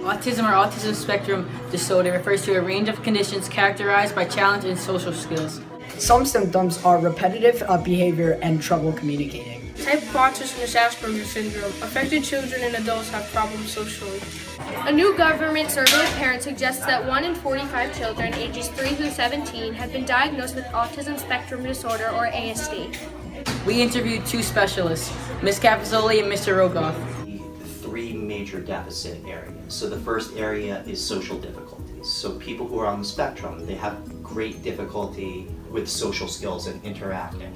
Autism or autism spectrum disorder refers to a range of conditions characterized by challenge in social skills. Some symptoms are repetitive behavior and trouble communicating. Type of autism is Asperger's syndrome. Affected children and adults have problems socially. A new government survey of parents suggests that 1 in 45 children ages 3 through 17 have been diagnosed with autism spectrum disorder or ASD. We interviewed two specialists, Ms. Capizzoli and Mr. Rogoff. Three major deficit areas. So the first area is social difficulties. So people who are on the spectrum, they have great difficulty with social skills and interacting.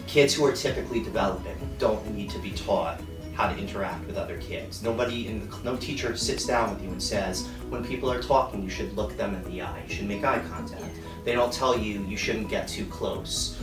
Kids who are typically developing don't need to be taught how to interact with other kids. No teacher sits down with you and says, when people are talking, you should look them in the eye, you should make eye contact. They don't tell you you shouldn't get too close.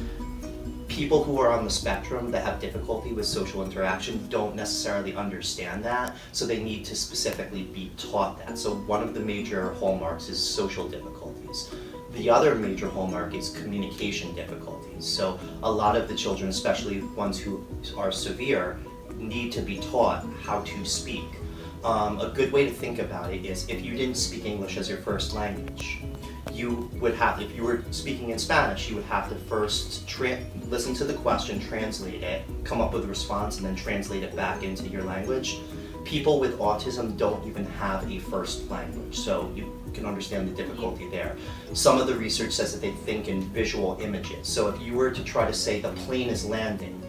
People who are on the spectrum that have difficulty with social interaction don't necessarily understand that, so they need to specifically be taught that. So one of the major hallmarks is social difficulties. The other major hallmark is communication difficulties. So a lot of the children, especially ones who are severe, need to be taught how to speak. A good way to think about it is if you didn't speak English as your first language, you would have, if you were speaking in Spanish, you would have to first listen to the question, translate it, come up with a response, and then translate it back into your language. People with autism don't even have a first language, so you can understand the difficulty there. Some of the research says that they think in visual images. So if you were to try to say the plane is landing,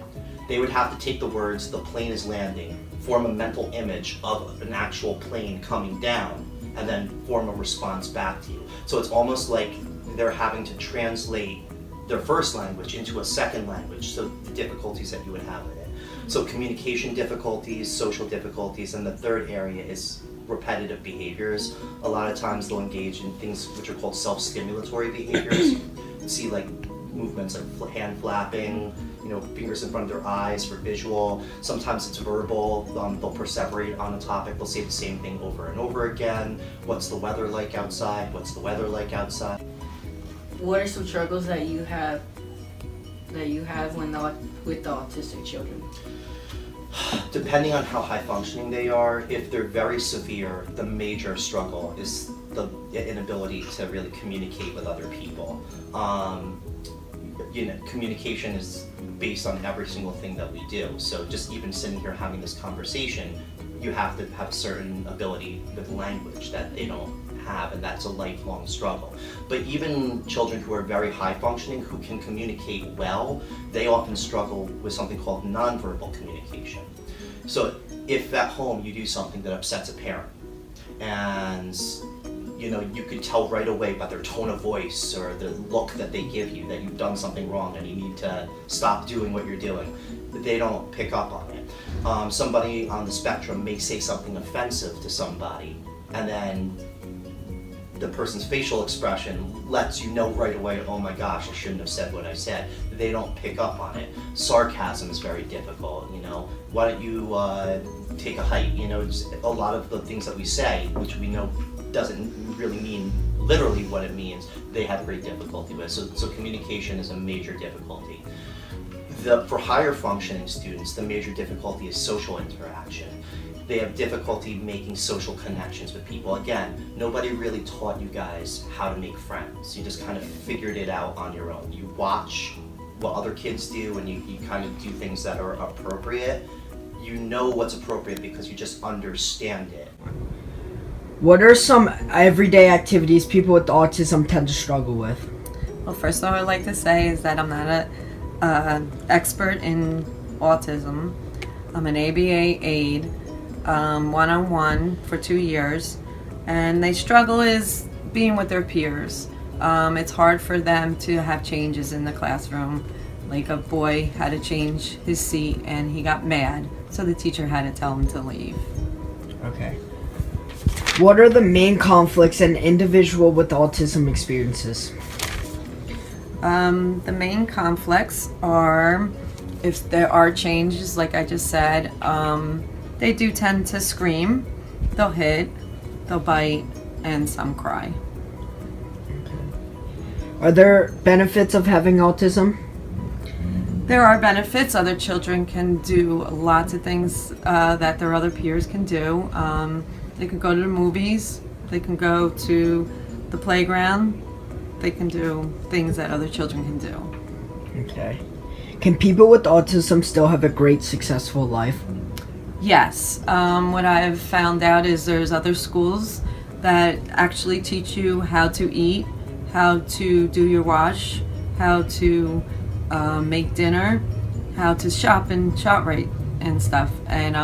they would have to take the words, the plane is landing, form a mental image of an actual plane coming down, and then form a response back to you. So it's almost like they're having to translate their first language into a second language, so the difficulties that you would have with it. So communication difficulties, social difficulties, and the third area is repetitive behaviors. A lot of times they'll engage in things which are called self-stimulatory behaviors. You see like movements like hand flapping, fingers in front of their eyes for visual. Sometimes it's verbal. They'll perseverate on a topic. They'll say the same thing over and over again. What's the weather like outside? What's the weather like outside? What are some struggles that you have with the autistic children? Depending on how high functioning they are, if they're very severe, the major struggle is the inability to really communicate with other people. Communication is based on every single thing that we do. So just even sitting here having this conversation, you have to have a certain ability with language that they don't have, and that's a lifelong struggle. But even children who are very high functioning, who can communicate well, they often struggle with something called nonverbal communication. So if at home you do something that upsets a parent, and you could tell right away by their tone of voice or the look that they give you that you've done something wrong and you need to stop doing what you're doing. They don't pick up on it. Somebody on the spectrum may say something offensive to somebody, and then the person's facial expression lets you know right away, oh my gosh, I shouldn't have said what I said. They don't pick up on it. Sarcasm is very difficult, why don't you take a hike? A lot of the things that we say, which we know doesn't really mean literally what it means, they have great difficulty with. So communication is a major difficulty. For higher functioning students, the major difficulty is social interaction. They have difficulty making social connections with people. Again, nobody really taught you guys how to make friends. You just kind of figured it out on your own. You watch what other kids do and you kind of do things that are appropriate. You know what's appropriate because you just understand it. What are some everyday activities people with autism tend to struggle with? Well, first of all, I'd like to say is that I'm not an expert in autism. I'm an ABA aide, one-on-one for 2 years, and they struggle is being with their peers. It's hard for them to have changes in the classroom. Like a boy had to change his seat and he got mad, so the teacher had to tell him to leave. Okay. What are the main conflicts an individual with autism experiences? The main conflicts are, if there are changes, like I just said, they do tend to scream, they'll hit, they'll bite, and some cry. Are there benefits of having autism? There are benefits. Other children can do lots of things that their other peers can do. They can go to the movies, they can go to the playground, they can do things that other children can do. Okay. Can people with autism still have a great, successful life? Yes. What I've found out is there's other schools that actually teach you how to eat, how to do your wash, how to make dinner, how to shop and ShopRite and stuff, and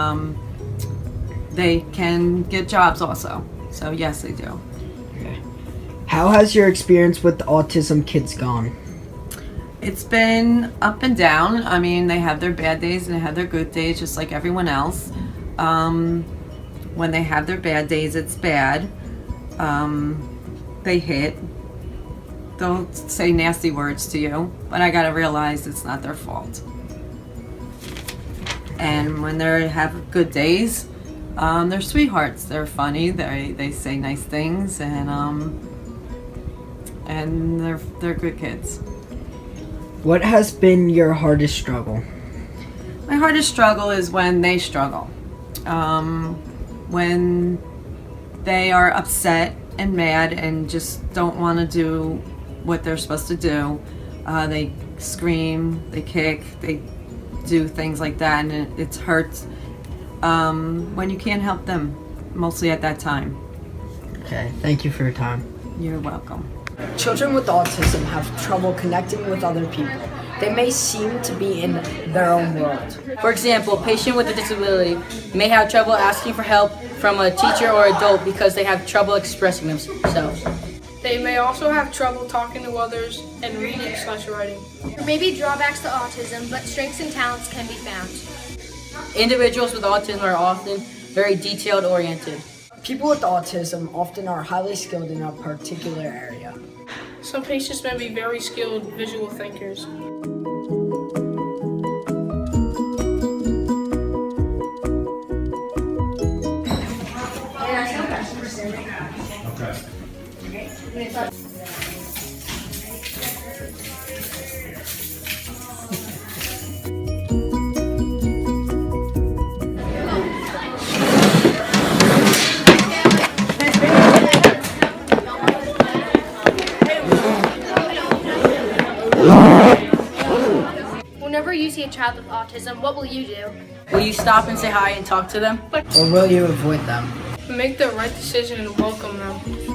they can get jobs also. So yes, they do. Okay. How has your experience with autism kids gone? It's been up and down. I mean, they have their bad days and they have their good days, just like everyone else. When they have their bad days, it's bad. They hit. They'll say nasty words to you, but I gotta realize it's not their fault. And when they have good days, they're sweethearts. They're funny. They say nice things, and they're good kids. What has been your hardest struggle? My hardest struggle is when they struggle. When they are upset and mad and just don't want to do what they're supposed to do. They scream, they kick, they do things like that, and it hurts when you can't help them, mostly at that time. Okay, thank you for your time. You're welcome. Children with autism have trouble connecting with other people. They may seem to be in their own world. For example, a patient with a disability may have trouble asking for help from a teacher or adult because they have trouble expressing themselves. They may also have trouble talking to others and reading/writing. There may be drawbacks to autism, but strengths and talents can be found. Individuals with autism are often very detailed oriented. People with autism often are highly skilled in a particular area. Some patients may be very skilled visual thinkers. Whenever you see a child with autism, what will you do? Will you stop and say hi and talk to them? Or will you avoid them? Make the right decision and welcome them.